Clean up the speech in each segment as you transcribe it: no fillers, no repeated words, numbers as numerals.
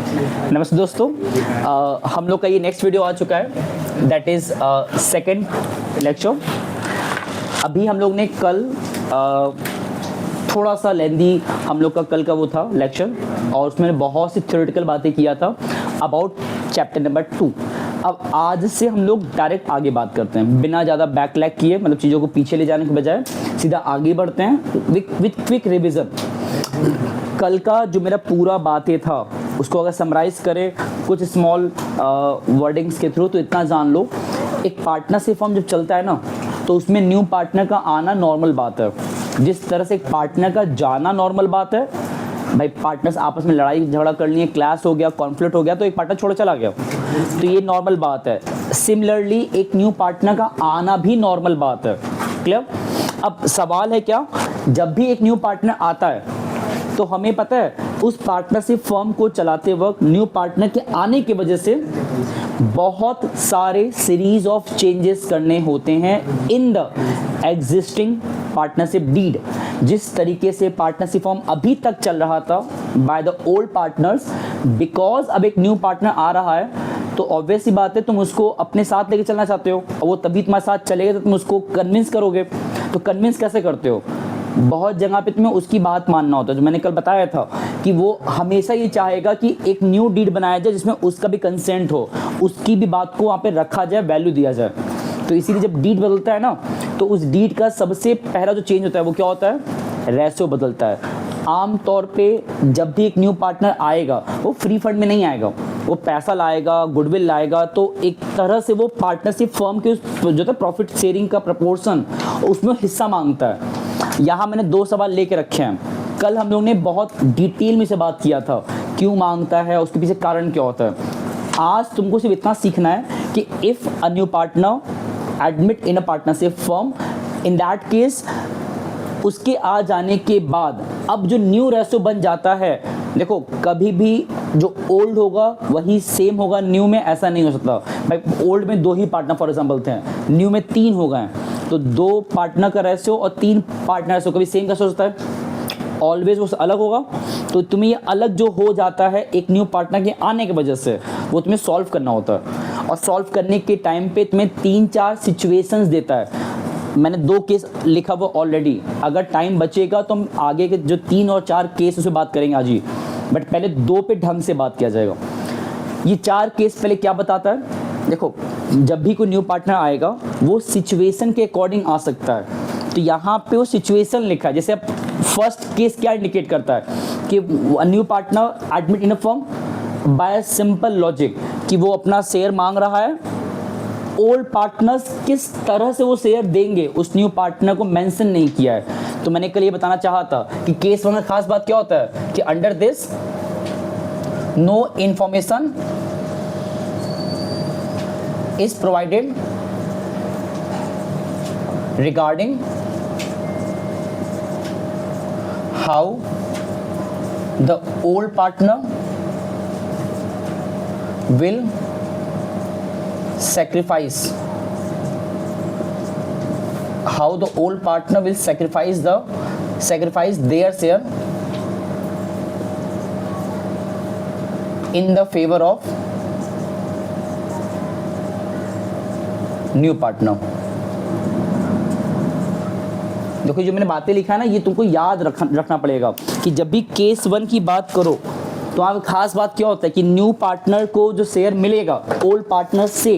नमस्ते दोस्तों, हम लोग का ये नेक्स्ट वीडियो आ चुका है, दैट इज़ सेकंड लेक्चर। अभी हम लोग ने कल थोड़ा सा लेंदी हम लोग का कल का वो था लेक्चर, और उसमें बहुत सी थ्योरेटिकल बातें किया था अबाउट चैप्टर नंबर 2। अब आज से हम लोग डायरेक्ट आगे बात करते हैं, बिना ज़्यादा बैकलैग किए, मतलब चीज़ों को पीछे ले जाने के बजाय सीधा आगे बढ़ते हैं विथ क्विक रिविज़न। कल का जो मेरा पूरा बातें था उसको अगर समराइज़ करें कुछ स्मॉल वर्डिंग्स के थ्रू, तो इतना जान लो, एक पार्टनरशिप फॉर्म जब चलता है ना, तो उसमें न्यू पार्टनर का आना नॉर्मल बात है। जिस तरह से एक पार्टनर का जाना नॉर्मल बात है, भाई पार्टनर्स आपस में लड़ाई झगड़ा कर लिए, क्लैश हो गया, कॉन्फ्लिक्ट हो गया, तो एक पार्टनर छोड़ चला गया, तो ये नॉर्मल बात है। सिमिलरली एक न्यू पार्टनर का आना भी नॉर्मल बात है। क्लियर? अब सवाल है क्या, जब भी एक न्यू पार्टनर आता है तो हमें पता है उस पार्टनरशिप फर्म को चलाते वक्त न्यू पार्टनर के आने की वजह से बहुत सारे सीरीज ऑफ चेंजेस करने होते हैं in the existing partnership deed. जिस तरीके से पार्टनरशिप फॉर्म अभी तक चल रहा था by the old partners, because अब एक न्यू पार्टनर आ रहा है, तो ऑब्वियस सी बात है तुम उसको अपने साथ लेके चलना चाहते हो, और वो तभी तुम्हारे साथ चलेगा तो तुम उसको कन्विंस करोगे। तो कन्विंस कैसे करते हो? बहुत जगह पे तुम्हें उसकी बात मानना होता है, जो मैंने कल बताया था कि वो हमेशा ये चाहेगा कि एक न्यू डीड बनाया जाए जिसमें उसका भी कंसेंट हो, उसकी भी बात को वहाँ पे रखा जाए, वैल्यू दिया जाए। तो इसीलिए जब डीड बदलता है ना, तो उस डीड का सबसे पहला जो चेंज होता है वो क्या होता है? रेशो बदलता है। आम तौर पे जब भी एक न्यू पार्टनर आएगा वो फ्री फंड में नहीं आएगा, वो पैसा लाएगा, गुडविल लाएगा, तो एक तरह से वो पार्टनरशिप फर्म के उस जो है प्रॉफिट शेयरिंग का प्रपोर्शन उसमें हिस्सा मांगता है। यहाँ मैंने 2 सवाल लेके रखे हैं। कल हम लोग ने बहुत डिटेल में से बात किया था क्यों मांगता है, उसके पीछे कारण क्या होता है। आज तुमको सिर्फ इतना सीखना है कि if a new partner admit in a partnership firm, in that case उसके आ जाने के बाद अब जो न्यू रेशो बन जाता है, देखो कभी भी जो ओल्ड होगा वही सेम होगा, न्यू में ऐसा नहीं हो सकता। भाई ओल्ड में 2 ही पार्टनर फॉर एग्जांपल थे, न्यू में 3 हो गए, तो 2 पार्टनर का रेशो और 3 पार्टनर रेशो कभी सेम कैसे हो सकता है? ऑलवेज वो अलग होगा। तो तुम्हें ये अलग जो हो जाता है एक न्यू पार्टनर के आने की वजह से, वो तुम्हें सॉल्व करना होता है, और सॉल्व करने के टाइम पे तुम्हें 3-4 सिचुएशंस देता है। मैंने 2 केस लिखा हुआ ऑलरेडी, अगर टाइम बचेगा तो हम आगे के जो 3 और 4 केस उसे बात करेंगे आज ही, बट पहले 2 पे ढंग से बात किया जाएगा। ये 4 केस पहले क्या बताता है? देखो जब भी कोई न्यू पार्टनर आएगा वो सिचुएशन के अकॉर्डिंग आ सकता है, तो यहाँ पे वो सिचुएशन लिखा है। जैसे अब फर्स्ट केस क्या इंडिकेट करता है कि new partner admit in a firm bye simple logic, कि वो अपना शेयर मांग रहा है, ओल्ड पार्टनर्स किस तरह से वो शेयर देंगे उस न्यू पार्टनर को मेंशन नहीं किया है। तो मैंने कल ये बताना चाहा था कि केस 1 में खास बात क्या होता है कि under this no information is provided regarding how the old partner will sacrifice their share in the favor of new partner. देखो जो मैंने बातें लिखा है ना, ये तुमको याद रखना पड़ेगा कि जब भी केस 1 की बात करो तो वहाँ खास बात क्या होता है कि न्यू पार्टनर को जो शेयर मिलेगा ओल्ड पार्टनर से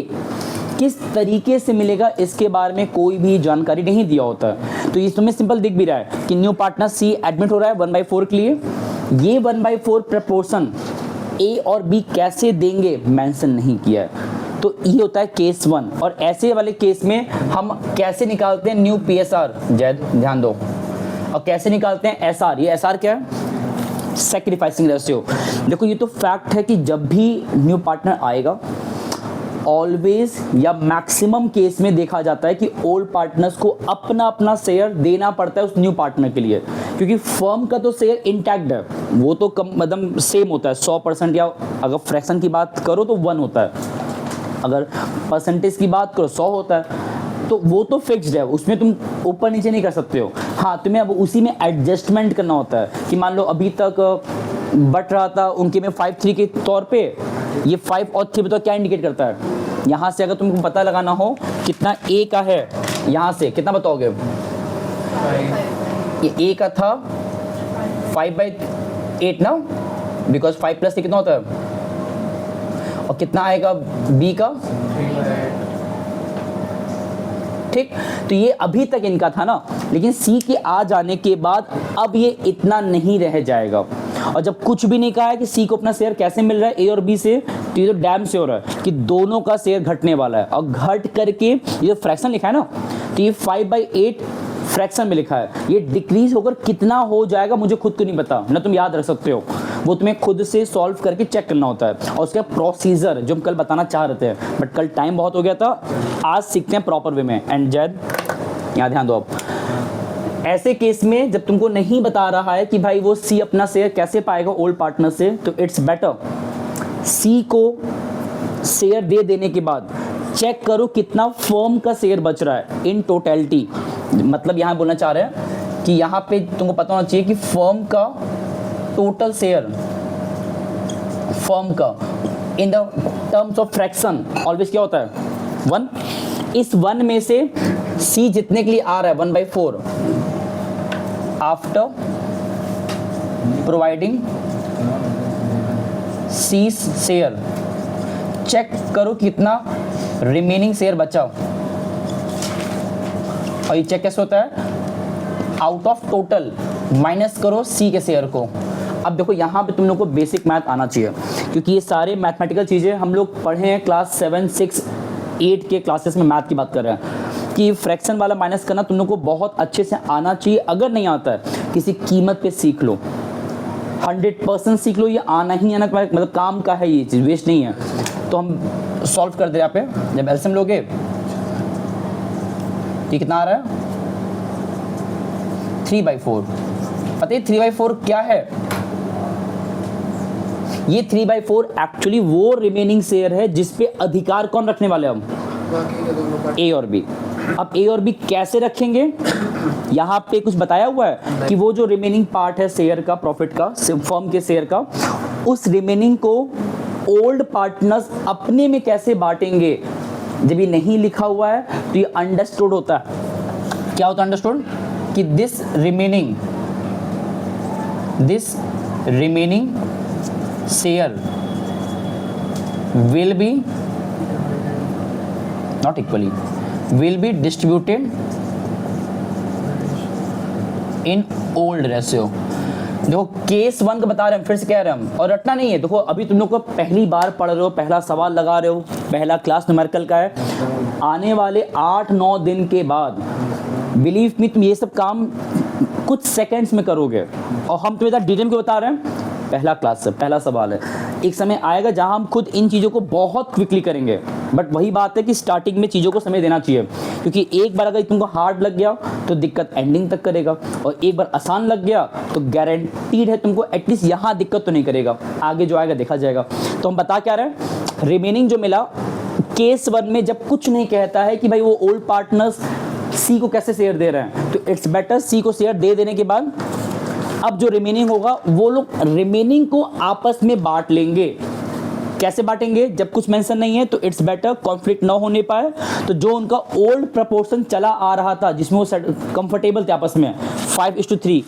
किस तरीके से मिलेगा, इसके बारे में कोई भी जानकारी नहीं दिया होता है। तो ये तुम्हें सिंपल दिख भी रहा है कि न्यू पार्टनर सी एडमिट हो रहा है 1/4 के लिए, ये 1/4 प्रपोर्शन ए और बी कैसे देंगे मेंशन नहीं किया है। तो ये होता है केस 1, और ऐसे वाले केस में हम कैसे निकालते हैं न्यू पीएसआर, जैद ध्यान दो, और कैसे निकालते हैं एसआर। ये एसआर क्या है? Sacrificing ratio. देखो ये तो फैक्ट है कि जब भी न्यू पार्टनर आएगा ऑलवेज या मैक्सिमम केस में देखा जाता है कि ओल्ड पार्टनर्स को अपना अपना शेयर देना पड़ता है उस न्यू पार्टनर के लिए, क्योंकि फर्म का तो शेयर इंटैक्ट है, वो तो कम मतलब सेम होता है 100%, या अगर फ्रैक्शन की बात करो तो 1 होता है, अगर परसेंटेज की बात करो 100 होता है, तो वो तो फिक्स्ड है, उसमें तुम ऊपर नीचे नहीं कर सकते हो। हाँ तुम्हें अब उसी में एडजस्टमेंट करना होता है कि मान लो अभी तक बट रहा था उनके में 5-3 के तौर पे। ये 5 और 3 बताओ क्या इंडिकेट करता है? यहाँ से अगर तुमको पता लगाना हो कितना ए का है, यहाँ से कितना बताओगे? ये ए का था 5/8 ना, बिकॉज 5 + 3 कितना होता है? और कितना आएगा बी का? ठीक, तो ये अभी तक इनका था ना, लेकिन सी के आ जाने के बाद अब ये इतना नहीं रह जाएगा। और जब कुछ भी नहीं कहा है कि सी को अपना शेयर कैसे मिल रहा है ए और बी से, तो ये तो डैम श्योर है कि दोनों का शेयर घटने वाला है। और घट करके ये फ्रैक्शन लिखा है ना, तो ये 5/8 फ्रैक्शन में लिखा है, ये डिक्रीज होकर कितना हो जाएगा मुझे खुद को नहीं पता ना, तुम याद रख सकते हो, वो तुम्हें खुद से सॉल्व करके चेक करना होता है। और उसका प्रोसीजर जो हम कल बताना चाह रहे थे, बट कल टाइम बहुत हो गया था, आज सीखते हैं प्रॉपर वे में। एंड जैद यहाँ ध्यान दो आप, ऐसे केस में जब तुमको नहीं बता रहा है कि भाई वो सी अपना शेयर कैसे पाएगा ओल्ड पार्टनर से, तो इट्स बेटर सी को शेयर दे देने के बाद चेक करो कितना फर्म का शेयर बच रहा है इन टोटलिटी। मतलब यहाँ बोलना चाह रहे हैं कि यहाँ पे तुमको पता होना चाहिए कि फर्म का टोटल शेयर, फर्म का in the terms of fraction always क्या होता है? 1। इस 1 में से सी जितने के लिए आ रहा है 1/4 after providing C share, check करो कितना रिमेनिंग शेयर बचा। और ये चेक कैसे होता है? आउट ऑफ टोटल माइनस करो सी के शेयर को। अब देखो यहाँ पे तुम लोग को बेसिक मैथ आना चाहिए, क्योंकि ये सारे मैथमेटिकल चीज़ें हम लोग पढ़े हैं क्लास 7, 6, 8 के क्लासेस में। मैथ की बात कर रहे हैं कि फ्रैक्शन वाला माइनस करना तुम लोग को बहुत अच्छे से आना चाहिए। अगर नहीं आता है किसी कीमत पे सीख लो, 100% सीख लो, ये आना ही आना तुम्हारे मतलब काम का है, ये चीज़ वेस्ट नहीं है। तो हम सॉल्व कर दे यहाँ पे, जब एलसीएम लोगे ये कितना आ रहा है? 3/4। पता है 3/4 क्या है? ये 3/4 एक्चुअली वो रिमेनिंग शेयर है जिस पे अधिकार कौन रखने वाले हम? ए और बी। अब ए और बी कैसे रखेंगे? यहाँ पे कुछ बताया हुआ है कि वो जो रिमेनिंग पार्ट है शेयर का, प्रॉफिट का, फर्म के शेयर का, उस रिमेनिंग को ओल्ड पार्टनर्स अपने में कैसे बांटेंगे? जब ये नहीं लिखा हुआ है तो ये अंडरस्टूड होता है। क्या होता है अंडरस्टूड? कि this remaining share will be not equally, will be distributed in old ratio। देखो केस 1 का बता रहे हैं, फिर से कह रहे हैं हम, और रटना नहीं है। देखो अभी तुम लोग को पहली बार पढ़ रहे हो, पहला सवाल लगा रहे हो, पहला क्लास न्यूमेरिकल का है। आने वाले 8-9 दिन के बाद बिलीव मी तुम ये सब काम कुछ सेकंड्स में करोगे। और हम तुम्हें डिटेल क्यों बता रहे हैं? पहला क्लास से पहला सवाल है। एक समय आएगा जहां हम खुद इन चीज़ों को बहुत क्विकली करेंगे, बट वही बात है कि स्टार्टिंग में चीज़ों को समय देना चाहिए, क्योंकि एक बार अगर तुमको हार्ड लग गया तो दिक्कत एंडिंग तक करेगा, और एक बार आसान लग गया तो गारंटीड है तुमको एटलीस्ट यहाँ दिक्कत तो नहीं करेगा, आगे जो आएगा देखा जाएगा। तो हम बता क्या रहे हैं, रिमेनिंग जो मिला केस 1 में जब कुछ नहीं कहता है कि भाई वो ओल्ड पार्टनर्स सी को कैसे शेयर दे रहे हैं, तो इट्स बेटर सी को शेयर दे देने के बाद अब जो रिमेनिंग होगा वो लोग रिमेनिंग को आपस में बांट लेंगे। कैसे बांटेंगे? जब कुछ मेंशन नहीं है तो इट्स बेटर कॉन्फ्लिक्ट ना होने पाए, तो जो उनका ओल्ड प्रपोर्शन चला आ रहा था जिसमें वो कंफर्टेबल थे आपस में 5:3,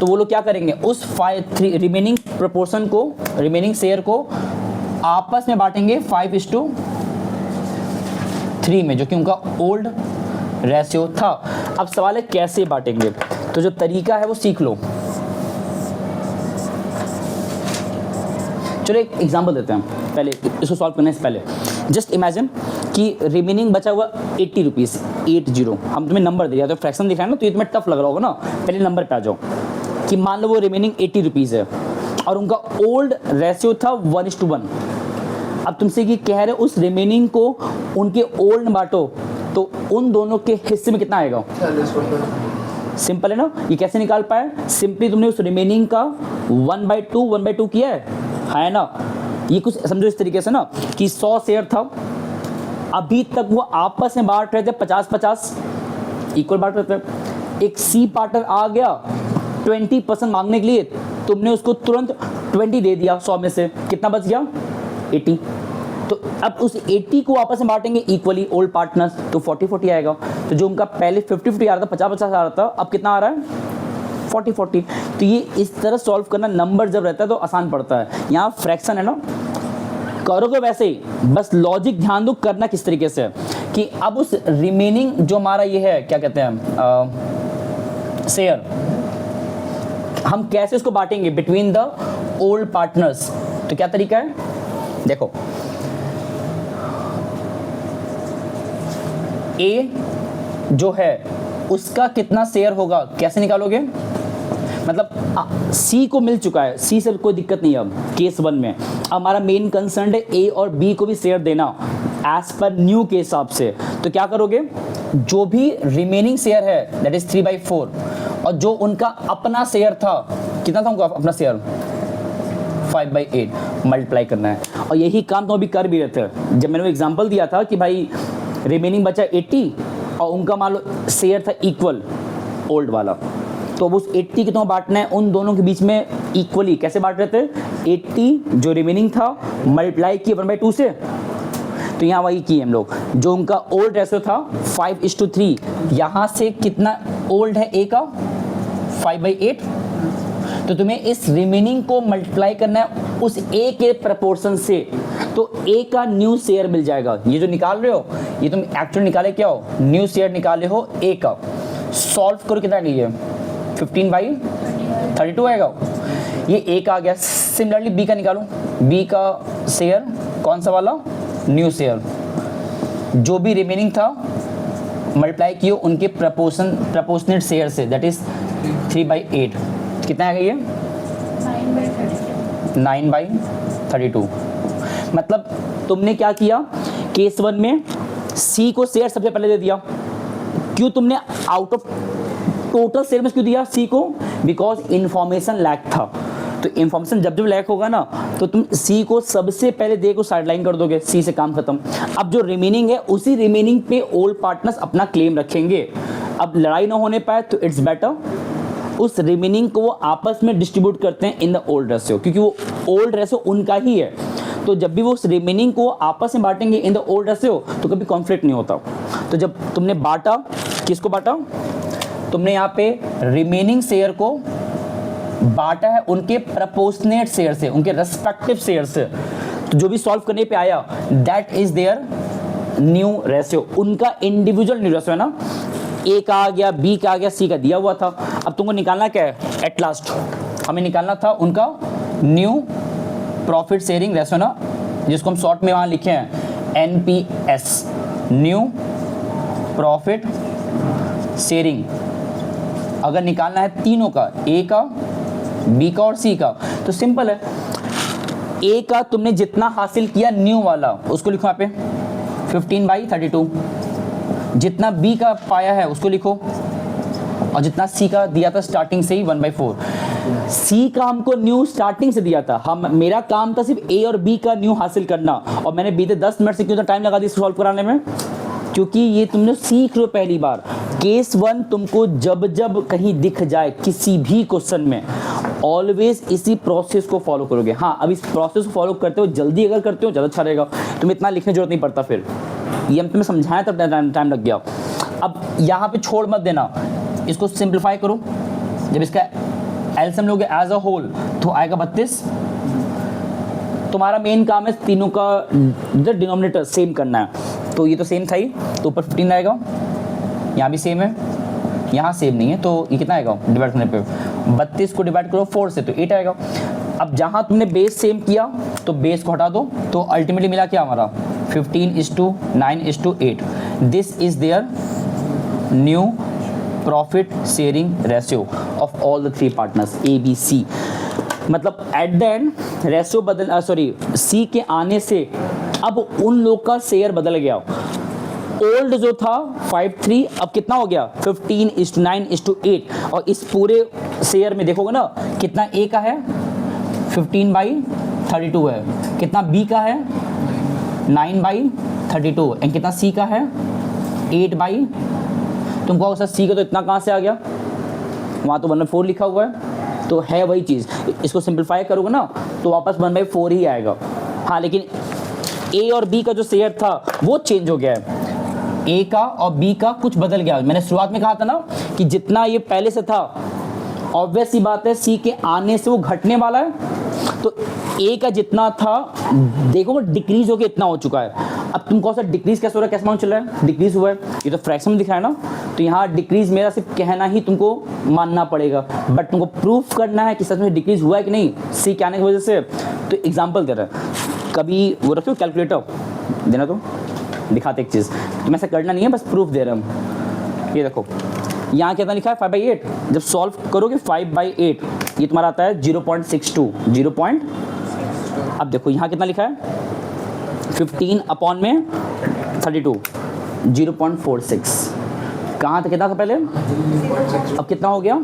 तो वो लोग क्या करेंगे? उस 5:3 रिमेनिंग प्रपोर्शन को, रिमेनिंग शेयर को आपस में बांटेंगे 5:3 में, जो कि उनका ओल्ड रेशियो था। अब सवाल है कैसे बांटेंगे, तो जो तरीका है वो सीख लो। चलो एक एग्जांपल देते हैं पहले, इसको सॉल्व करने से पहले जस्ट इमेजिन कि रिमेनिंग बचा हुआ 80 रुपीज़, 80। हम तुम्हें नंबर दिया तो फ्रैक्शन दिखाया ना, तो ये तुम्हें टफ लग रहा होगा ना। पहले नंबर पे आ जाओ कि मान लो वो रिमेनिंग 80 रुपीज़ है और उनका ओल्ड रेशियो था 1:1। अब तुमसे ये कह रहे उस रिमेनिंग को उनके ओल्ड में बांटो, तो उन दोनों के हिस्से में कितना आएगा? सिंपल है ना। ये कैसे निकाल पाए? सिंपली तुमने उस रिमेनिंग का 1/2 किया है ना। ये कुछ समझो इस तरीके से ना कि 100 शेयर था, अभी तक वो आपस में बांट रहे थे 50-50 इक्वल बांट रहे थे। एक सी पार्टनर आ गया 20% मांगने के लिए, तुमने उसको तुरंत 20 दे दिया 100 में से, कितना बच गया 80। तो अब उस 80 को आपस में बांटेंगे इक्वली ओल्ड पार्टनर्स, तो 40-40 आएगा। तो जो उनका पहले 50-50 आ रहा था, 50-50 आ रहा था, अब कितना आ रहा है 40-40। तो ये इस तरह सॉल्व करना, नंबर जब रहता है तो आसान पड़ता है। यहाँ फ्रैक्शन है ना, करोगे वैसे ही, बस लॉजिक ध्यान दो करना किस तरीके से है कि अब उस रिमेनिंग जो हमारा ये है क्या कहते हैं शेयर, हम कैसे उसको बांटेंगे बिटवीन द ओल्ड पार्टनर्स। तो क्या तरीका है, देखो ए जो है उसका कितना शेयर होगा कैसे निकालोगे, मतलब सी को मिल चुका है, सी से कोई दिक्कत नहीं है अब केस 1 में। हमारा मेन कंसर्न है ए और बी को भी शेयर देना एज पर न्यू के हिसाब से। तो क्या करोगे, जो भी रिमेनिंग शेयर है दैट इज 3/4 और जो उनका अपना शेयर था, कितना था उनका अपना शेयर 5/8 मल्टीप्लाई करना है। और यही काम तो अभी कर भी रहे थे। जब मैंने एग्जांपल दिया था कि भाई रिमेनिंग बचा 80 और उनका मान लो शेयर था इक्वल ओल्ड वाला, तो उस 80 कितना बांटना है उन दोनों के बीच में इक्वली। कैसे बांट रहे थे, 80 जो रिमेनिंग था मल्टीप्लाई किए 1/2 से। तो यहाँ वही किए हम लोग, जो उनका ओल्ड रेशो था 5:3, यहाँ से कितना ओल्ड है ए का 5/8। तो तुम्हें इस रिमेनिंग को मल्टीप्लाई करना है उस ए के प्रपोर्शन से, तो ए का न्यू शेयर मिल जाएगा। ये जो निकाल रहे हो ये तुम एक्चुअली निकाले क्या हो, न्यू शेयर निकाले हो ए का। सॉल्व करो कितना गई है 15/32 आएगा, ये ए का आ गया। सिमिलरली बी का निकालो, बी का शेयर कौन सा वाला, न्यू शेयर, जो भी रिमेनिंग था मल्टीप्लाई किए उनके प्रपोर्शनेट शेयर से, दैट इज 3/8। कितना आ गई है 9/32। मतलब तुमने क्या किया, केस 1 में सी को शेयर सबसे पहले दे दिया। क्यों तुमने आउट ऑफ टोटल शेयर में क्यों दिया सी को, बिकॉज इंफॉर्मेशन लैक था। तो इंफॉर्मेशन जब जब लैक होगा ना तो तुम सी को सबसे पहले दे को साइडलाइन कर दोगे, सी से काम खत्म। अब जो रिमेनिंग है उसी रिमेनिंग पे ओल्ड पार्टनर्स अपना क्लेम रखेंगे। अब लड़ाई ना होने पाए तो इट्स बेटर उस रिमेनिंग को वो आपस में डिस्ट्रीब्यूट करते हैं इन द ओल्ड रेशियो, क्योंकि वो ओल्ड रेशियो उनका ही है। तो जब भी वो उस रिमेनिंग को आपस में बांटेंगे इन द ओल्ड रेशियो तो कभी कॉन्फ्लिक्ट नहीं होता। तो जब तुमने बांटा, किसको बांटा, तुमने यहाँ पे रिमेनिंग शेयर को बांटा है उनके प्रपोर्शनेट शेयर से, उनके रेस्पेक्टिव शेयर से। तो जो भी सॉल्व करने पे आया that is their new ratio, उनका इंडिविजुअल न्यू रेशियो है ना। ए का आ गया, बी का आ गया, सी का दिया हुआ था। अब तुमको निकालना क्या है, एट लास्ट हमें निकालना था उनका न्यू प्रॉफिट शेयरिंग रेशियो ना, जिसको हम शॉर्ट में वहाँ लिखे हैं NPS, न्यू प्रॉफिट शेयरिंग। अगर निकालना है तीनों का, ए का, बी का और सी का, तो सिंपल है। ए का तुमने जितना हासिल किया न्यू वाला उसको लिखो यहाँ पे 15/32, जितना बी का पाया है उसको लिखो, और जितना सी का दिया था स्टार्टिंग से ही 1/4। सी का हमको न्यू स्टार्टिंग से दिया था, हम मेरा काम था सिर्फ ए और बी का न्यू हासिल करना, और मैंने बीते 10 मिनट से क्यों टाइम लगा दिया सॉल्व कराने में, क्योंकि ये तुमने सीख रहे हो पहली बार। केस 1 तुमको जब जब कहीं दिख जाए किसी भी क्वेश्चन में ऑलवेज इसी प्रोसेस को फॉलो करोगे। हाँ, अब इस प्रोसेस को फॉलो करते हो, जल्दी अगर करते हो ज़्यादा अच्छा रहेगा, तुम्हें इतना लिखने की जरूरत नहीं पड़ता। फिर ये हम तुम्हें समझाया तब टाइम लग गया। अब यहाँ पे छोड़ मत देना, इसको सिंप्लीफाई करो। जब इसका एलसीएम लोगे एज अ होल तो आएगा 32। तुम्हारा मेन काम है तीनों का डिनोमिनेटर सेम करना है, तो ये तो सेम था ही, तो ऊपर 15 आएगा, यहाँ भी सेम है, यहाँ सेम नहीं है, तो ये कितना आएगा डिवाइड करने पे 32 को डिवाइड करो 4 से तो 8 आएगा। अब जहाँ तुमने बेस सेम किया तो बेस को हटा दो, तो अल्टीमेटली मिला क्या हमारा 15:9:8। This is their new profit sharing ratio of all the 3 partners A B C. मतलब एट द एंड रेशियो बदल सी के आने से अब उन लोग का शेयर बदल गया। ओल्ड जो था 5:3 अब कितना हो गया 15:9:8, और इस पूरे शेयर में देखोगे ना कितना ए का है 15/32 है, कितना बी का है 9/32 एंड कितना सी का है 8/। तुमको सर सी का तो इतना कहाँ से आ गया, वहाँ तो 1/4 लिखा हुआ है, तो है वही चीज़, इसको सिंप्लीफाई करोगे ना तो वापस 1/4 ही आएगा। हाँ लेकिन ए और बी का जो शेयर था वो चेंज हो गया है, ए का और बी का कुछ बदल गया। मैंने शुरुआत में कहा था ना कि जितना ये पहले से था ऑब्वियस सी बात है सी के आने से वो घटने वाला है, तो ए का जितना था देखो वो डिक्रीज होकर इतना हो चुका है। अब तुम कौन सा डिक्रीज कैसे हो रहा है, कैसे मालूम चल रहा है डिक्रीज हुआ है, ये तो फ्रैक्शन में दिखा है ना, तो यहाँ डिक्रीज मेरा सिर्फ कहना ही तुमको मानना पड़ेगा, बट तुमको प्रूफ करना है कि सच में डिक्रीज हुआ है कि नहीं सी के आने की वजह से। तो एग्जाम्पल दे रहा है, कभी वो रखो कैलकुलेटर देना तो दिखाते एक चीज़, तुम ऐसा करना नहीं है बस प्रूफ दे रहे हम। ये देखो यहाँ कितना लिखा है 5/8, जब सॉल्व करोगे 5/8 ये तुम्हारा आता है 0.62 अब देखो यहाँ कितना लिखा है 15/32 0.46, कहाँ था कितना था पहले, अब कितना हो गया,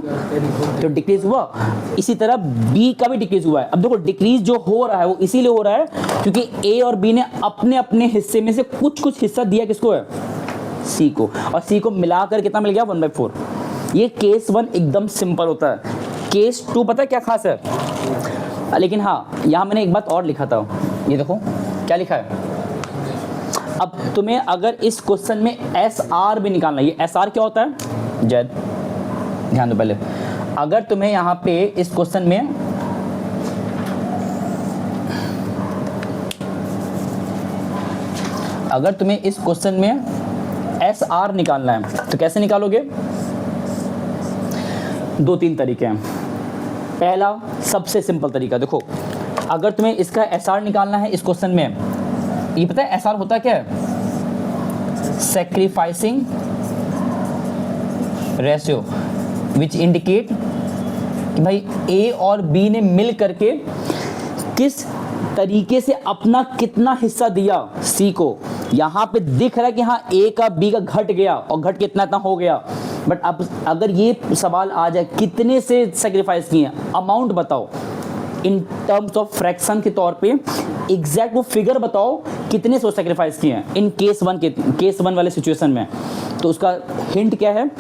तो डिक्रीज हुआ। इसी तरह बी का भी डिक्रीज हुआ है। अब देखो डिक्रीज जो हो रहा है वो इसीलिए हो रहा है क्योंकि ए और बी ने अपने अपने हिस्से में से कुछ हिस्सा दिया किसको है, सी को, और सी को मिलाकर कितना मिल गया 1/4। ये केस 1 एकदम सिंपल होता है। केस 2 पता है क्या खास है, लेकिन हाँ यहाँ मैंने एक बात और लिखा था, ये देखो क्या लिखा है। अब तुम्हें अगर इस क्वेश्चन में एस आर भी निकालना है, ये एस आर क्या होता है जैद, ध्यान दो पहले, अगर तुम्हें यहाँ पे इस क्वेश्चन में एस आर निकालना है तो कैसे निकालोगे, 2-3 तरीके हैं। पहला सबसे सिंपल तरीका देखो, अगर तुम्हें इसका एस आर निकालना है इस क्वेश्चन में, ये पता है एस आर होता क्या है, सैक्रिफाइसिंग रेशियो, विच इंडिकेट कि भाई ए और बी ने मिल करके किस तरीके से अपना कितना हिस्सा दिया सी को। यहाँ पे दिख रहा है कि हाँ ए का बी का घट गया और घट के इतना हो गया, बट अब अगर ये सवाल आ जाए कितने से सेक्रीफाइस किए, अमाउंट बताओ इन टर्म्स ऑफ फ्रैक्शन के तौर पे, एग्जैक्ट वो फिगर बताओ कितने से सेक्रीफाइस किए हैं इन केस 1 वाले सिचुएशन में। तो उसका हिंट क्या है,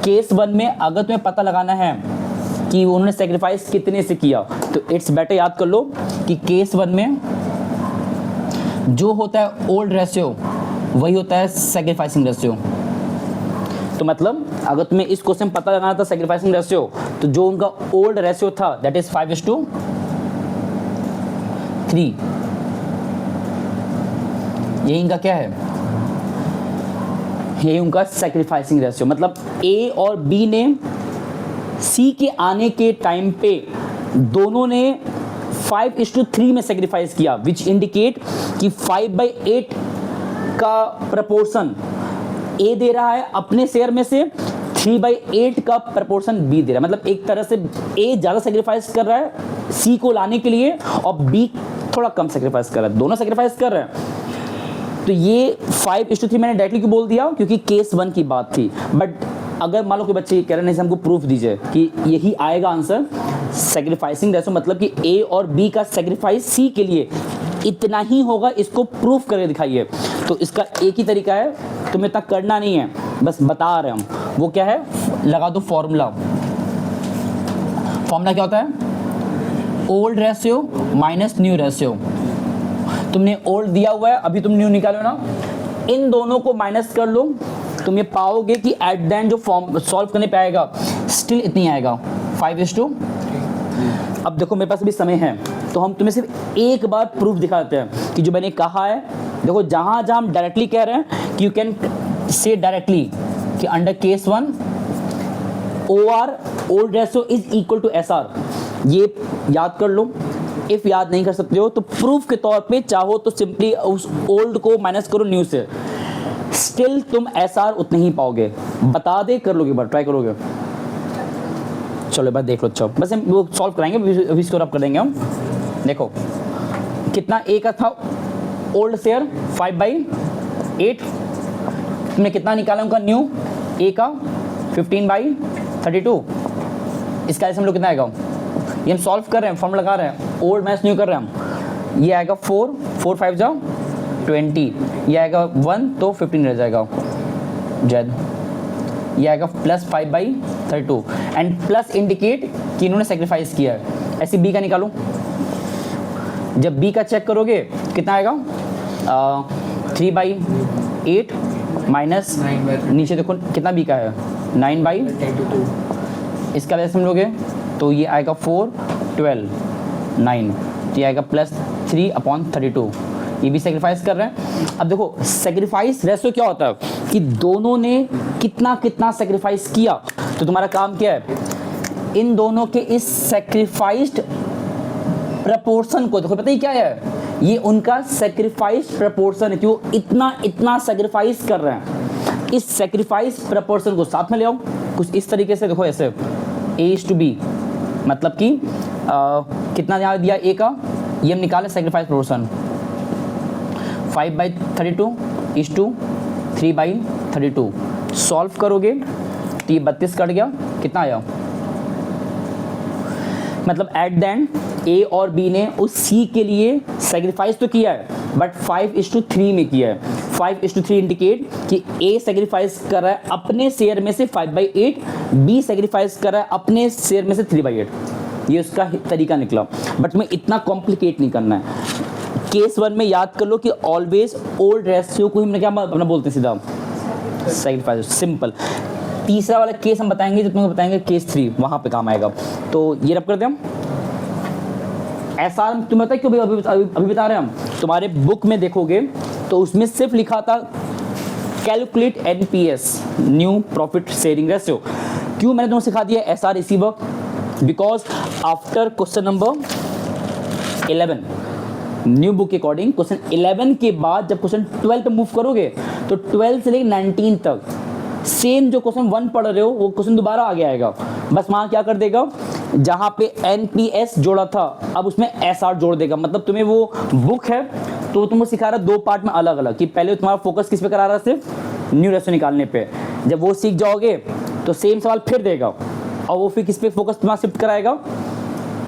केस 1 में अगर तुम्हें पता लगाना है कि उन्होंने सेक्रीफाइस कितने से किया तो इट्स बेटर याद कर लो कि केस 1 में जो होता है ओल्ड रेशियो वही होता है सेक्रीफाइसिंग रेशियो। तो मतलब अगर तुम्हें इस क्वेश्चन पता लगाना था सेक्रीफाइसिंग रेशियो, तो जो उनका ओल्ड रेशियो था दैट इज 5:3, यही इनका क्या है, यही उनका सेक्रीफाइसिंग रेशियो। मतलब ए और बी ने सी के आने के टाइम पे दोनों ने 5:3 में सेक्रीफाइस किया, विच इंडिकेट कि 5/8 का प्रपोर्शन ए दे रहा है अपने शेयर में से, 3/8 का प्रपोर्शन बी दे रहा है। मतलब एक तरह से ए ज़्यादा सेक्रीफाइस कर रहा है सी को लाने के लिए और बी थोड़ा कम सेक्रीफाइस कर रहा है, दोनों सेक्रीफाइस कर रहे हैं। तो ये 5:3 मैंने डायरेक्टली क्यों बोल दिया, क्योंकि केस 1 की बात थी। बट अगर मान लो कोई बच्चे कह रहे हैं हमको प्रूफ दीजिए कि यही आएगा आंसर, सेक्रीफाइसिंग रेशियो मतलब कि ए और बी का सेक्रीफाइस सी के लिए इतना ही होगा, इसको प्रूफ करके दिखाइए। तो इसका एक ही तरीका है, तुम्हें इतना करना नहीं है, बस बता रहे हम। वो क्या है, लगा दो फॉर्मूला क्या होता है, old ratio minus new ratio. तुमने ओल्ड दिया हुआ है, अभी तुम न्यू निकालो ना, इन दोनों को माइनस कर लो, तुम ये पाओगे कि एट द एंड जो फॉर्म सॉल्व करने पे आएगा स्टिल इतनी आएगा 5:2। अब देखो मेरे पास भी समय है तो हम तुम्हें सिर्फ एक बार प्रूफ दिखाते हैं कि जो मैंने कहा है। देखो जहाँ हम डायरेक्टली कह रहे हैं कि यू कैन से डायरेक्टली कि under case 1 OR old ratio is equal to SR, ये याद कर लो। इफ याद नहीं कर सकते हो तो प्रूफ के तौर पे चाहो तो सिंपली उस ओल्ड को माइनस करो न्यू से, स्टिल तुम SR उतने ही पाओगे। बता दे, कर लोगे, बार ट्राई करोगे, चलो एक बार देख लो। अच्छा बस हम वो सॉल्व कराएंगे, अभी इसको रब कर देंगे हम। देखो कितना ए का था ओल्ड शेयर 5/8, तुमने कितना निकाला उनका न्यू ए का 15/32। इसका ऐसे हम लोग कितना आएगा, ये हम सॉल्व कर रहे हैं, फॉर्म लगा रहे हैं, ओल्ड माइनस न्यू कर रहे हैं हम। ये आएगा 4 5 जाओ 20, ये आएगा 1 तो 15 रह जाएगा जैद, ये आएगा +5/32 एंड प्लस इंडिकेट कि इन्होंने सेक्रीफाइस किया है। ऐसे बी का निकालो, जब बी का चेक करोगे कितना आएगा, 3/8 माइनस नीचे देखो कितना बी का है 9/2, इसका वैसे हम लोगे तो ये आएगा 4 12 9, तो ये आएगा +3/32, ये भी सेक्रीफाइस कर रहे हैं। अब देखो सेक्रीफाइस रेशो क्या होता है कि दोनों ने कितना कितना सेक्रीफाइस किया, तो तुम्हारा काम क्या है, इन दोनों के इस सेक्रीफाइस्ड प्रपोर्शन को देखो, पता ही क्या है, ये उनका सेक्रीफाइस प्रपोर्शन है कि वो इतना इतना सेक्रीफाइस कर रहे हैं। इस सेक्रीफाइस प्रपोर्शन को साथ में ले आओ कुछ इस तरीके से, देखो ऐसे A/B, मतलब कि कितना यहाँ दिया A का, ये हम निकाले सेक्रीफाइस प्रपोर्शन 5/32 3/32, सॉल्व करोगे तो ये 32 कट गया, कितना आया, मतलब एट द एंड ए और बी ने उस सी के लिए सेक्रीफाइस तो किया है बट 5:3 में किया है। 5:3 इंडिकेट कि ए सेक्रीफाइस कर रहा है अपने शेयर में से 5/8, बी सेक्रीफाइस कर रहा है अपने शेयर में से 3/8, ये उसका तरीका निकला। बट तुम्हें इतना कॉम्प्लिकेट नहीं करना है। केस 1 में याद कर लो कि ऑलवेज ओल्ड रेशियो को हमने क्या अपना बोलते हैं सीधा सेक्रीफाइस, सिंपल। तीसरा वाला केस हम बताएंगे जब तुम्हें बताएंगे केस 3, वहां पे काम आएगा। तो ये रब करते हम ऐसा, तुम्हें पता है क्यों अभी बता रहे हैं हम, तुम्हारे बुक में देखोगे तो उसमें सिर्फ लिखा था calculate NPS new profit sharing ratio. क्यों मैंने तुम्हें सिखा दिया SR receiver, because after question number 11 new book के अकॉर्डिंग क्वेश्चन 11 के बाद जब क्वेश्चन 12 पे मूव करोगे तो 12 से लेकर 19 तक सेम जो क्वेश्चन 1 पढ़ रहे हो वो क्वेश्चन दोबारा आगे आएगा। बस वहां क्या कर देगा, जहां पे NPS जोड़ा था अब उसमें SR जोड़ देगा। मतलब तुम्हें वो बुक है तो तुमको सिखा रहा है 2 पार्ट में अलग अलग, कि पहले तुम्हारा फोकस किस पे करा रहा है, सिर्फ न्यू रेशियो निकालने पे। जब वो सीख जाओगे तो सेम सवाल फिर देगा और वो फिर किस पे फोकस तुम्हारा शिफ्ट कराएगा,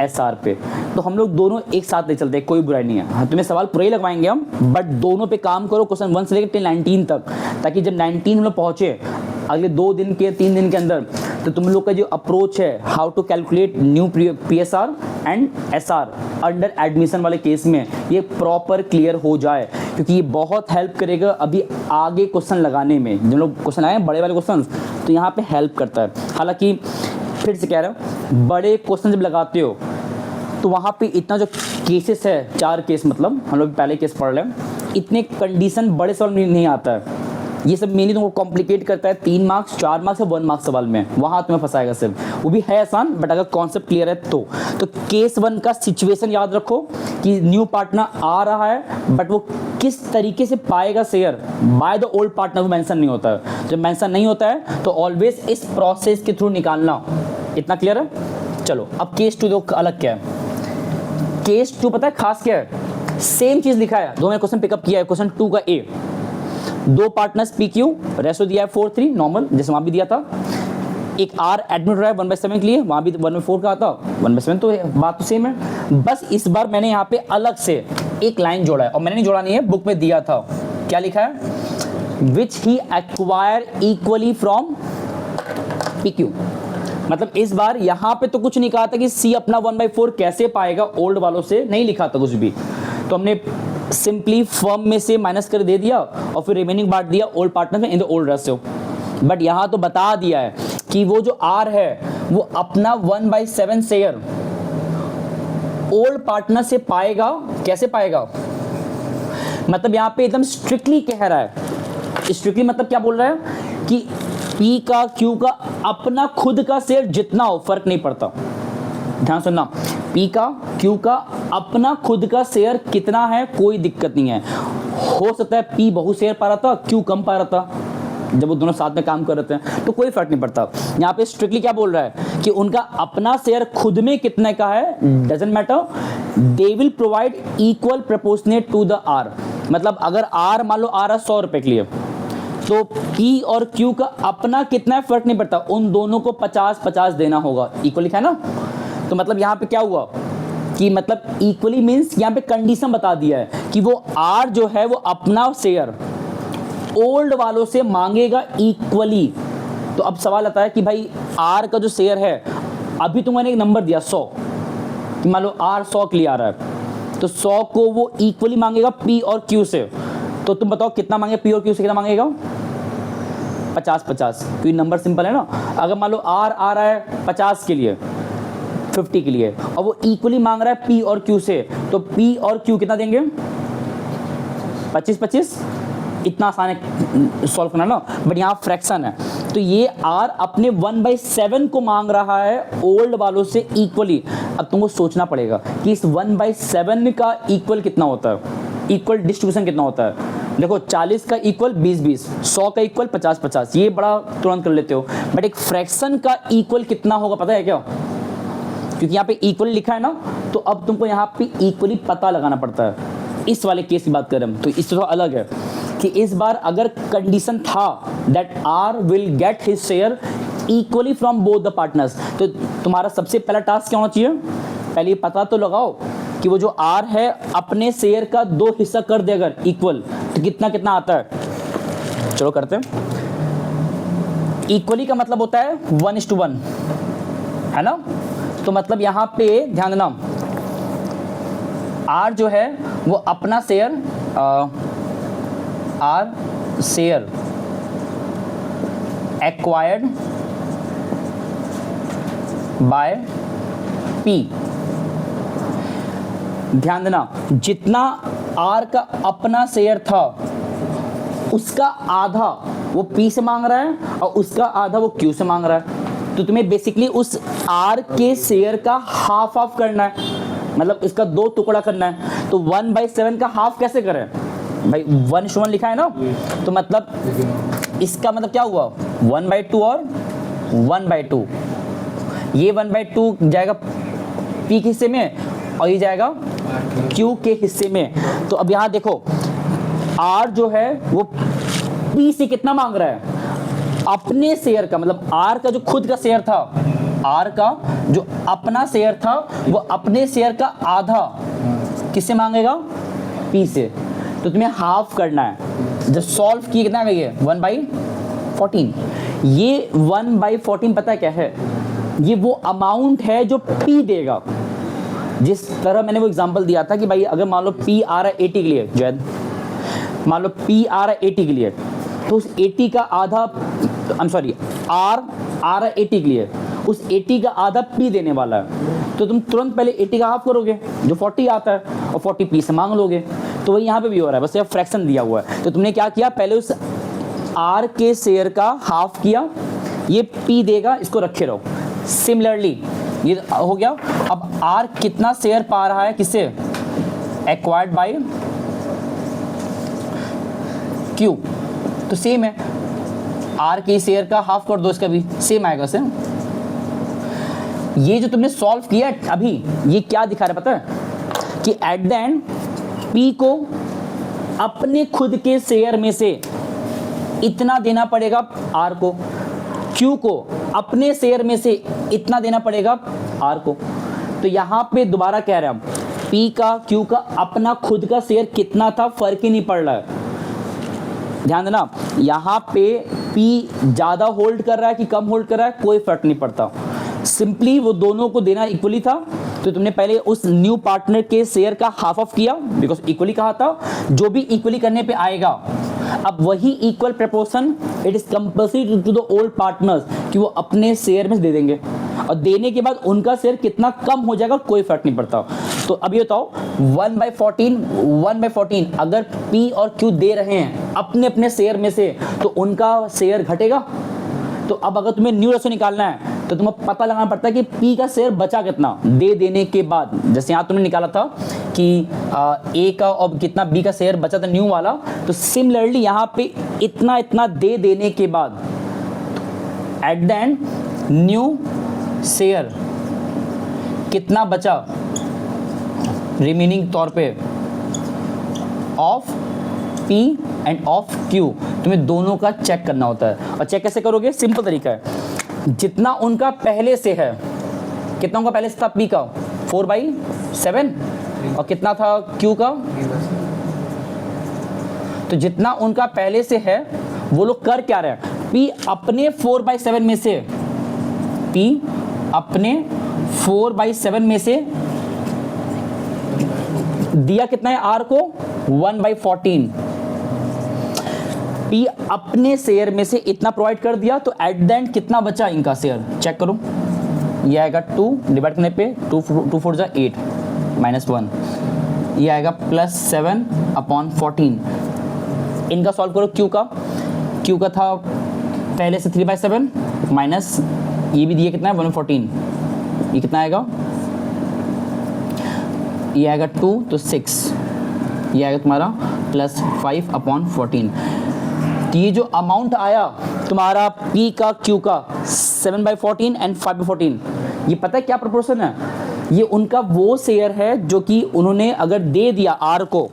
SR पे। तो हम लोग दोनों एक साथ ले चलते हैं, कोई बुराई नहीं है। हाँ, तुम्हें सवाल पूरा ही लगवाएंगे हम, बट दोनों पे काम करो क्वेश्चन 1 से लेकर टिल 19 तक, ताकि जब 19 हम लोग पहुंचे अगले 2 दिन के 3 दिन के अंदर, तो तुम लोग का जो अप्रोच है how to calculate new PSR and SR under admission वाले केस में ये प्रॉपर क्लियर हो जाए, क्योंकि ये बहुत हेल्प करेगा अभी आगे क्वेश्चन लगाने में। जब लोग क्वेश्चन आए बड़े वाले क्वेश्चन तो यहाँ पे हेल्प करता है। हालांकि फिर से कह रहा हूँ, बड़े क्वेश्चन जब लगाते हो तो वहाँ पे इतना जो केसेस है, 4 केस, मतलब हम लोग पहले केस पढ़ रहे हैं, इतने कंडीशन बड़े सवाल में नहीं आता है। ये सब मेनली तुमको कॉम्प्लिकेट करता है 3 मार्क्स 4 मार्क्स या 1 मार्क्स सवाल में, वहाँ तुम्हें फंसाएगा सिर्फ। वो भी है आसान, बट अगर कॉन्सेप्ट क्लियर है तो केस 1 का सिचुएशन याद रखो कि न्यू पार्टनर आ रहा है बट वो किस तरीके से पाएगा share, by the old partner वो मेंशन नहीं होता है। जब मेंशन नहीं होता है तो ऑलवेज इस प्रोसेस के थ्रू निकालना। इतना क्लियर है? चलो अब केस 2 देखो अलग क्या है। केस 2 पता है खास क्या है, सेम चीज लिखा है, दो मैंने क्वेश्चन पिकअप किया है। क्वेश्चन 2 का A, 2 पार्टनर्स PQ, रेशो दिया है 4:3 नॉर्मल, जैसे वहां भी दिया था। एक R एडमिट रहा है 1/7 के लिए, वहां भी 1/4 का आता, 1/7 तो बात तो सेम है। बस इस बार मैंने यहाँ पे अलग से एक लाइन जोड़ा है, और मैंने नहीं जोड़ा नहीं है, बुक में दिया था। क्या लिखा है, विच ही एक्वायर इक्वली फ्रॉम PQ। मतलब इस बार यहाँ पे तो कुछ नहीं कहा था कि C अपना 1/4 कैसे पाएगा, ओल्ड वालों से नहीं लिखा था कुछ भी, तो हमने सिंपली फर्म में से माइनस कर दे दिया और फिर रिमेनिंग बांट दिया ओल्ड पार्टनर में in the old ratio. But यहाँ तो बता दिया है कि वो जो R है वो अपना 1/7 शेयर ओल्ड पार्टनर से पाएगा। कैसे पाएगा, मतलब यहाँ पे एकदम स्ट्रिक्टली कह रहा है। स्ट्रिक्टली मतलब क्या बोल रहा है कि P का Q का अपना खुद का शेयर जितना हो फर्क नहीं पड़ता। ध्यान सुनना, P का Q का अपना खुद का शेयर कितना है कोई दिक्कत नहीं है। हो सकता है P बहुत शेयर पा रहा था, Q कम पा रहा था, जब वो दोनों साथ में काम कर रहे थे तो कोई फर्क नहीं पड़ता। यहाँ पे स्ट्रिक्टली क्या बोल रहा है कि उनका अपना शेयर खुद में कितने का है, doesn't matter, they will provide equal proportionate to the R। मतलब अगर R मान लो आ रहा 100 रुपए के लिए, तो P और Q का अपना कितना है फर्क नहीं पड़ता, उन दोनों को 50-50 देना होगा। इक्वल लिखा है ना, तो मतलब यहाँ पे क्या हुआ कि मतलब इक्वली मीन्स यहाँ पे कंडीशन बता दिया है कि वो R जो है वो अपना शेयर ओल्ड वालों से मांगेगा इक्वली। तो अब सवाल आता है कि भाई R का जो शेयर है अभी तुम्हारे एक नंबर दिया 100 कि मान लो R 100 के लिए आ रहा है, तो 100 को वो इक्वली मांगेगा P और Q से। तो तुम बताओ कितना मांगे P और Q से, कितना मांगेगा? 50-50, क्योंकि नंबर सिंपल है ना। अगर मान लो R आ रहा है 50 के लिए, 50 के लिए, और वो इक्वली मांग रहा है P और Q से, तो P और Q कितना देंगे? 25-25। इतना आसान है सॉल्व करना ना, बट यहाँ फ्रैक्शन है, तो ये R अपने 1/7 को मांग रहा है ओल्ड वालों से इक्वली। अब तुमको सोचना पड़ेगा कि इस 1/7 का इक्वल कितना होता है, इक्वल डिस्ट्रीब्यूशन कितना होता है। देखो 40 का इक्वल 20-20, 100 का इक्वल 50-50, ये बड़ा तुरंत कर लेते हो, बट एक फ्रैक्शन का इक्वल कितना होगा पता है क्या? क्योंकि यहाँ पे इक्वली लिखा है ना, तो अब तुमको यहाँ पे इक्वली पता लगाना पड़ता है। इस वाले केस की बात करें हम, तो इससे थोड़ा अलग है कि इस बार अगर कंडीशन था that R will get his share equally from both the partners, तो तुम्हारा सबसे पहला टास्क क्या होना चाहिए? पहले पता तो लगाओ कि वो जो R है अपने शेयर का 2 हिस्सा कर दे अगर इक्वल, तो कितना कितना आता है। चलो करते हैं। इक्वली का मतलब होता है 1:1, है ना। तो मतलब यहाँ पे ध्यान देना, R जो है वो अपना share, R share acquired by P। ध्यान देना, जितना R का अपना शेयर था उसका आधा वो P से मांग रहा है और उसका आधा वो Q से मांग रहा है। तो तुम्हें बेसिकली उस R के शेयर का हाफ ऑफ करना है, मतलब इसका 2 टुकड़ा करना है। तो 1/7 का हाफ कैसे करें भाई? 1:1 लिखा है ना, तो मतलब इसका मतलब क्या हुआ? 1/2 और 1/2। ये 1/2 जाएगा P के हिस्से में और ये जाएगा Q के हिस्से में। तो अब यहाँ देखो R जो है वो P से कितना मांग रहा है? अपने शेयर का, मतलब R का जो खुद का शेयर था, R का जो अपना शेयर था वो अपने शेयर का आधा किससे मांगेगा? P से। तो तुम्हें हाफ करना है। जब सॉल्व किए कितना गई है? 1/14। ये 1/14 पता है क्या है? ये वो अमाउंट है जो P देगा। जिस तरह मैंने वो एग्जांपल दिया था कि भाई अगर मान लो P आ रहा है 80 के लिए, जैद मान लो P आ रहा है 80 के लिए, तो उस 80 का आधा, R आ रहा है 80 के लिए, उस 80 का आधा P देने वाला है। तो तुम तुरंत पहले 80 का हाफ करोगे जो 40 आता है और 40 P से मांग लोगे। तो वही यहाँ पे भी हो रहा है, बस ये फ्रैक्शन दिया हुआ है। तो तुमने क्या किया, पहले उस R के शेयर का हाफ किया, ये P देगा, इसको रखे रहो। सिमिलरली ये हो गया। अब R कितना शेयर पा रहा है किससे? Acquired by Q। तो सेम है, R के शेयर का हाफ कर दो, इसका भी सेम आएगा सेम। ये जो तुमने सॉल्व किया अभी, ये क्या दिखा रहा है पता है? कि एट द एंड P को अपने खुद के शेयर में से इतना देना पड़ेगा R को, Q को अपने शेयर में से इतना देना पड़ेगा R को। तो यहाँ पे दोबारा कह रहे हैं हम, P का Q का अपना खुद का शेयर कितना था फर्क ही नहीं पड़ रहा है। ध्यान देना, यहाँ पे P ज़्यादा होल्ड कर रहा है कि कम होल्ड कर रहा है, कोई फर्क नहीं पड़ता। सिंपली वो दोनों को देना इक्वली था, तो तुमने पहले उस न्यू पार्टनर के शेयर का हाफ ऑफ किया, बिकॉज इक्वली कहा था। जो भी इक्वली करने पे आएगा, अब वही equal proportion it is compulsory to the old partners कि वो अपने शेयर में दे देंगे, और देने के बाद उनका शेयर कितना कम हो जाएगा कोई फर्क नहीं पड़ता। तो अब ये बताओ 1/14 अगर P और Q दे रहे हैं अपने अपने शेयर में से, तो उनका शेयर घटेगा। तो अब अगर तुम्हें न्यू रेशो निकालना है तो तुम्हें पता लगाना पड़ता है कि P का शेयर बचा कितना दे देने के बाद। जैसे यहाँ तुमने निकाला था कि A का और कितना B का शेयर बचा था न्यू वाला, तो सिमिलरली यहाँ पे इतना इतना दे देने के बाद at the end new share कितना बचा रिमेनिंग तौर पे of P end of Q, तुम्हें दोनों का चेक करना होता है। और चेक कैसे करोगे? सिंपल तरीका है, जितना उनका पहले से है, कितना उनका पहले से था P का 4/7 और कितना था Q का, तो जितना उनका पहले से है वो लोग कर क्या रहे हैं? P अपने 4/7 में से P अपने 4/7 में से दिया कितना है आर को 1/14, पी अपने शेयर में से इतना प्रोवाइड कर दिया, तो एट द एंड कितना बचा इनका शेयर चेक करो, ये आएगा 2 डिवाइड करने पे 2 4 जा 8 -1, ये आएगा +7/14। इनका सॉल्व करो क्यू का था पहले से 3/7 माइनस ये भी दिए कितना है 1/14, ये कितना आएगा, ये आएगा 2 तो 6, ये आएगा तुम्हारा +5/14। तो ये जो अमाउंट आया तुम्हारा P का Q का 7/14 एंड 5/14, ये पता है क्या प्रोपोर्शन है, ये उनका वो शेयर है जो कि उन्होंने अगर दे दिया R को,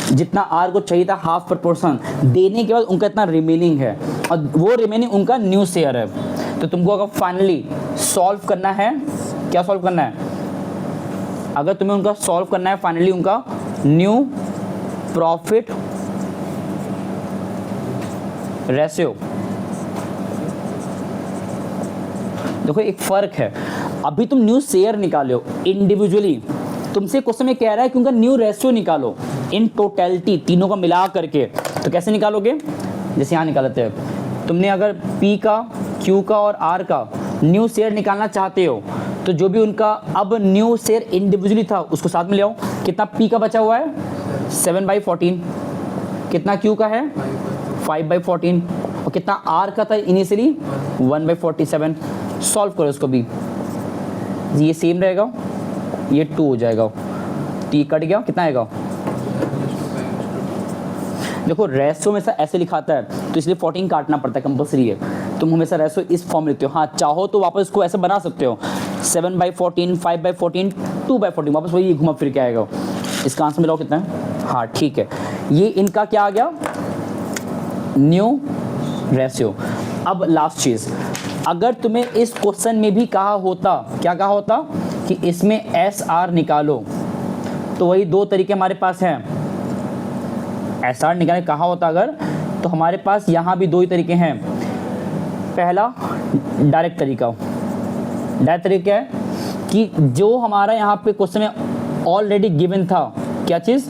जितना R को चाहिए था हाफ प्रोपोर्शन देने के बाद उनका इतना रिमेनिंग है, और वो रिमेनिंग उनका न्यू शेयर है। तो तुमको अगर फाइनली सॉल्व करना है, क्या सॉल्व करना है, अगर तुम्हें उनका सॉल्व करना है फाइनली उनका न्यू प्रॉफिट रेशियो, देखो एक फर्क है, अभी तुम न्यू शेयर निकालो इंडिविजुअली, तुमसे क्वेश्चन में कह रहा है कि उनका न्यू रेशियो निकालो इन टोटलिटी, तीनों को मिला करके। तो कैसे निकालोगे, जैसे यहाँ निकालते हैं, तुमने अगर P का Q का और R का न्यू शेयर निकालना चाहते हो, तो जो भी उनका अब न्यू शेयर इंडिविजुअली था उसको साथ में ले आओ। कितना P का बचा हुआ है 7/14, कितना Q का है 5/14, और कितना R का था इनिशियली 1/47। सॉल्व करो इसको भी, ये सेम रहेगा, ये 2 हो जाएगा, T कट गया, कितना आएगा, देखो रेशो में ऐसे लिखाता है तो इसलिए 14 काटना पड़ता है, कंपल्सरी है। तुम हमेशा रेशो इस फॉर्म में लिखते हो, हाँ चाहो तो वापस इसको ऐसे बना सकते हो 7/14, 5/14, 2/14, वापस वही घुमा फिर के आएगा। इसका आंसर मिलाओ कितना है, हाँ ठीक है, ये इनका क्या आ गया न्यू रेशियो। अब लास्ट चीज़, अगर तुम्हें इस क्वेश्चन में भी कहा होता, क्या कहा होता कि इसमें SR निकालो, तो वही दो तरीके हमारे पास हैं, SR निकालने कहा होता अगर, तो हमारे पास यहाँ भी दो ही तरीके हैं। पहला डायरेक्ट तरीका है कि जो हमारा यहाँ पे क्वेश्चन में ऑलरेडी गिवन था, क्या चीज़,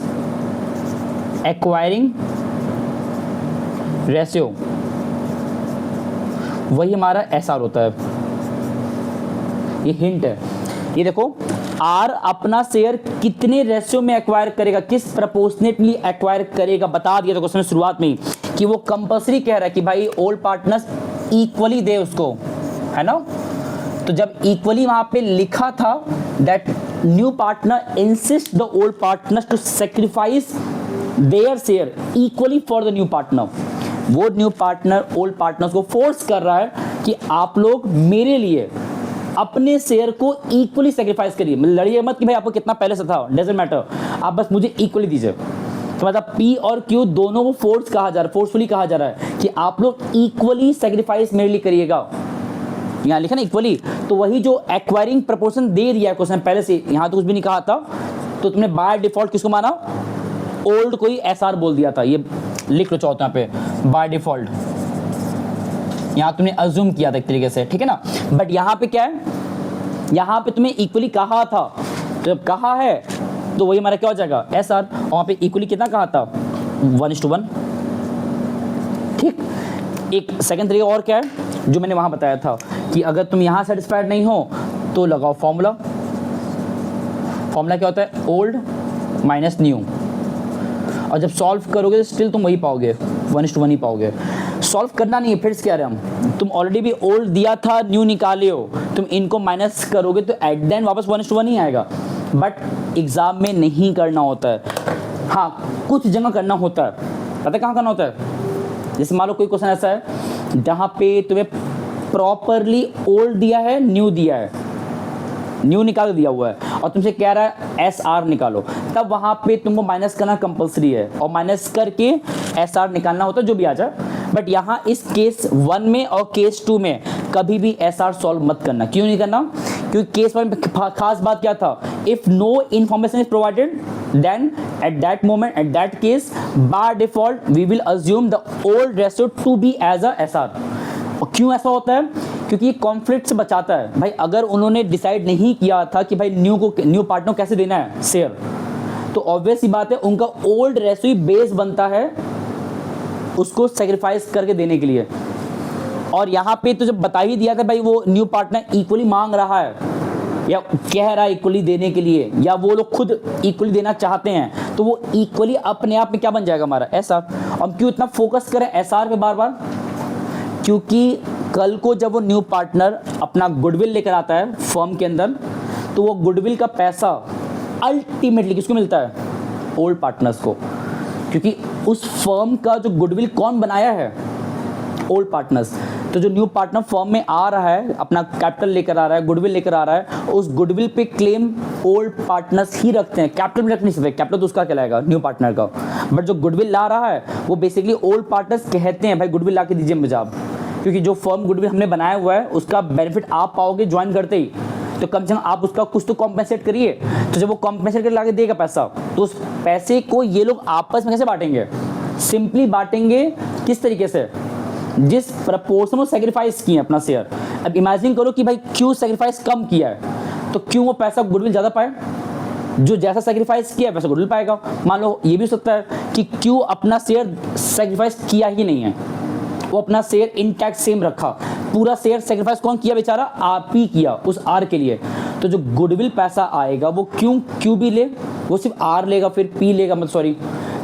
एक्वायरिंग रेशियो, वही हमारा SR होता है। ये हिंट है, ये देखो R अपना शेयर कितने रेशियो में एक्वायर करेगा, किस प्रपोर्शनेटली एक्वायर करेगा, बता दिया था क्वेश्चन शुरुआत में ही कि वो कंपल्सरी कह रहा है कि भाई ऑल पार्टनर्स इक्वली दे उसको, है ना। तो जब इक्वली वहां पे लिखा था that new partner insist the old partners to sacrifice their share equally for the new partner, वो न्यू पार्टनर ओल्ड पार्टनर्स को फोर्स कर रहा है कि आप लोग मेरे लिए अपने शेयर को इक्वली सेक्रीफाइस करिए, लड़िए मत कि भाई आपको कितना पहले से था, डजंट मैटर, आप बस मुझे इक्वली दीजिए। तो मतलब P और Q दोनों को फोर्सफुली कहा जा रहा है कि आप लोग इक्वली सेक्रीफाइस मेरे लिए करिएगा। यहाँ लिखा ना इक्वली, तो वही जो एक्वायरिंग प्रपोर्शन दे दिया है क्वेश्चन पहले से, यहाँ तो कुछ भी नहीं कहा था, तो तुमने बाय डिफॉल्ट किसको माना, ओल्ड को ही SR बोल दिया था। ये लिख लो चौथा पे, बाय डिफॉल्ट यहाँ तुमने अज्यूम किया था एक तरीके से, ठीक है ना। बट यहाँ पे क्या है, यहाँ पे तुम्हें इक्वली कहा था, तो जब कहा है तो वही हमारा क्या हो जाएगा SR, और वहाँ पे इक्वली कितना कहा था 1:1, ठीक। एक सेकंड तरीका और क्या है जो मैंने वहाँ बताया था कि अगर तुम यहाँ सेटिस्फाइड नहीं हो तो लगाओ फॉर्मूला क्या होता है, ओल्ड माइनस न्यू, और जब सॉल्व करोगे तो स्टिल तुम वही पाओगे 1:1 ही पाओगे। सॉल्व करना नहीं है, फिर से कह रहे हम, तुम ऑलरेडी भी ओल्ड दिया था न्यू निकाले हो, तुम इनको माइनस करोगे तो एट द एंड वापस 1:1 ही आएगा। बट एग्जाम में नहीं करना होता है, हाँ कुछ जगह करना होता है, पता है कहाँ करना होता है। जैसे मान लो कोई क्वेश्चन ऐसा है जहाँ पे तुम्हें प्रॉपरली ओल्ड दिया है, न्यू दिया है, न्यू निकाल दिया हुआ है, और तुमसे कह रहा है SR निकालो, तब वहाँ पे तुमको माइनस करना कंपलसरी है, और माइनस करके SR निकालना होता है जो भी आ जाए। बट यहाँ इस केस 1 में और केस 2 में कभी भी SR सॉल्व मत करना। क्यों नहीं करना, क्योंकि केस 1 में खास बात क्या था, if no information is provided then at that moment, at that case, by default we will assume the old ratio to be as a SR। और क्यों ऐसा होता है क्योंकि ये कॉन्फ्लिक्ट से बचाता है। भाई अगर उन्होंने डिसाइड नहीं किया था कि भाई न्यू पार्टनर कैसे देना है शेयर, तो ऑब्वियस ही बात है उनका ओल्ड रेशो बेस बनता है उसको सेक्रीफाइस करके देने के लिए। और यहाँ पे तो जब बता ही दिया था भाई वो न्यू पार्टनर इक्वली मांग रहा है या कह रहा है इक्वली देने के लिए, या वो लोग खुद इक्वली देना चाहते हैं, तो वो इक्वली अपने आप में क्या बन जाएगा हमारा एसआर। हम क्यों इतना फोकस करें एसआर पे बार बार, क्योंकि कल को जब वो न्यू पार्टनर अपना गुडविल लेकर आता है फर्म के अंदर, तो वो गुडविल का पैसा अल्टीमेटली किसको मिलता है, ओल्ड पार्टनर्स को, क्योंकि उस फर्म का जो गुडविल कौन बनाया है, ओल्ड पार्टनर्स। तो जो न्यू पार्टनर फर्म में आ रहा है, अपना कैपिटल लेकर आ रहा है, गुडविल लेकर आ रहा है, उस गुडविल पे क्लेम ओल्ड पार्टनर्स ही रखते हैं, कैपिटल में रख नहीं सकते, कैपिटल तो उसका कहलाएगा न्यू पार्टनर का, बट जो गुडविल ला रहा है वो बेसिकली ओल्ड पार्टनर्स कहते हैं भाई गुडविल ला के दीजिए मुझे आप, क्योंकि जो फर्म गुडविल हमने बनाया हुआ है उसका बेनिफिट आप पाओगे ज्वाइन करते ही, तो कम से कम आप उसका कुछ तो कॉम्पेंसेट करिए। तो जब वो कॉम्पेंसेट कर लाके देगा पैसा, तो उस पैसे को ये लोग आपस में कैसे बांटेंगे, सिंपली बांटेंगे किस तरीके से, जिस प्रपोर्शन वो सेक्रीफाइस किए अपना शेयर। अब इमेजिन करो कि भाई क्यों सेक्रीफाइस कम किया है, तो क्यों वो पैसा गुडविल ज़्यादा पाए, जो जैसा सेक्रीफाइस किया वैसा गुडविल पाएगा। मान लो ये भी हो सकता है कि क्यों अपना शेयर सेक्रीफाइस किया ही नहीं है, वो अपना शेयर इंटैक्ट सेम रखा, पूरा शेयर सेक्रीफाइस कौन किया बेचारा, आप ही किया उस आर के लिए। तो जो गुडविल पैसा आएगा वो क्यों भी ले, वो सिर्फ आर लेगा फिर पी लेगा, मतलब सॉरी।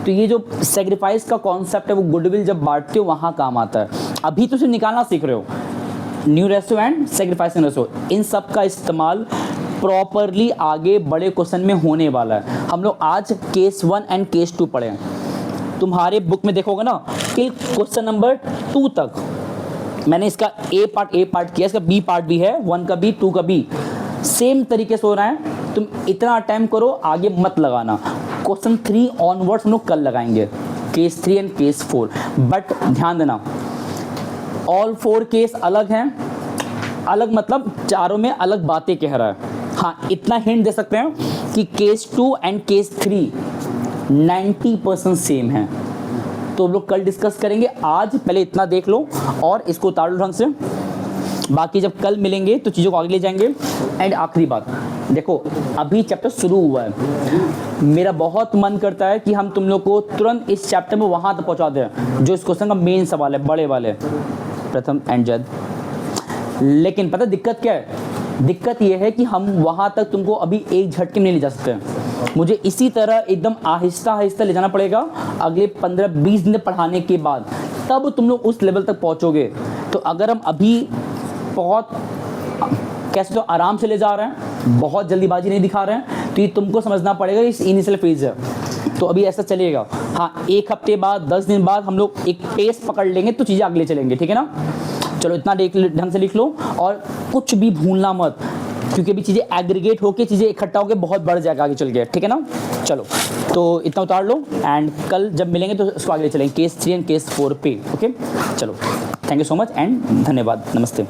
तो ये जो सेक्रीफाइस का कॉन्सेप्ट है वो गुडविल जब बांटते हो वहाँ काम आता है। अभी तो सिर्फ निकालना सीख रहे हो, new ratio and sacrificing ratio, इन सब का इस्तेमाल प्रॉपरली आगे बड़े क्वेश्चन में होने वाला है। हम लोग आज केस 1 एंड केस 2 पढ़े हैं। तुम्हारे बुक में देखोगे ना कि क्वेश्चन नंबर 2 तक मैंने इसका ए पार्ट किया, इसका बी पार्ट भी है, 1 का बी 2 का बी सेम तरीके से हो रहा है। तुम इतना अटेम्प्ट करो, आगे मत लगाना। क्वेश्चन 3 ऑनवर्ड्स हम लोग कल लगाएंगे, केस 3 एंड केस 4। बट ध्यान देना ऑल 4 केस अलग हैं, अलग मतलब चारों में अलग बातें कह रहा है। हाँ इतना हिंट दे सकते हैं कि केस 2 एंड केस 3 90% सेम है। तो लोग कल डिस्कस करेंगे, आज पहले इतना देख लो और इसको उतार लो ढंग से, बाकी जब कल मिलेंगे तो चीज़ों को आगे ले जाएंगे। एंड आखिरी बात देखो, अभी चैप्टर शुरू हुआ है, मेरा बहुत मन करता है कि हम तुम लोग को तुरंत इस चैप्टर में वहाँ तक पहुँचा दें जो इस क्वेश्चन का मेन सवाल है, बड़े वाले प्रथम एंड जद। लेकिन पता दिक्कत क्या है, दिक्कत यह है कि हम वहाँ तक तुमको अभी एक झटके में नहीं ले जा सकते। मुझे इसी तरह एकदम आहिस्ता आहिस्ता ले जाना पड़ेगा अगले 15-20 दिन पढ़ाने के बाद, तब तुम लोग उस लेवल तक पहुँचोगे। तो अगर हम अभी बहुत कैसे तो आराम से ले जा रहे हैं, बहुत जल्दीबाजी नहीं दिखा रहे हैं, तो ये तुमको समझना पड़ेगा इस इनिशियल फेज है, तो अभी ऐसा चलेगा। हाँ 1 हफ्ते बाद 10 दिन बाद हम लोग एक पेस पकड़ लेंगे तो चीज़ें आगे चलेंगे, ठीक है ना। चलो इतना ढंग से लिख लो और कुछ भी भूलना मत, क्योंकि अभी चीज़ें एग्रीगेट होके चीज़ें इकट्ठा होकर बहुत बढ़ जाएगा आगे चल के, ठीक है ना। चलो तो इतना उतार लो एंड कल जब मिलेंगे तो इसको आगे चलेंगे केस 3 एंड केस 4 पे। ओके चलो, thank you so much and धन्यवाद, नमस्ते।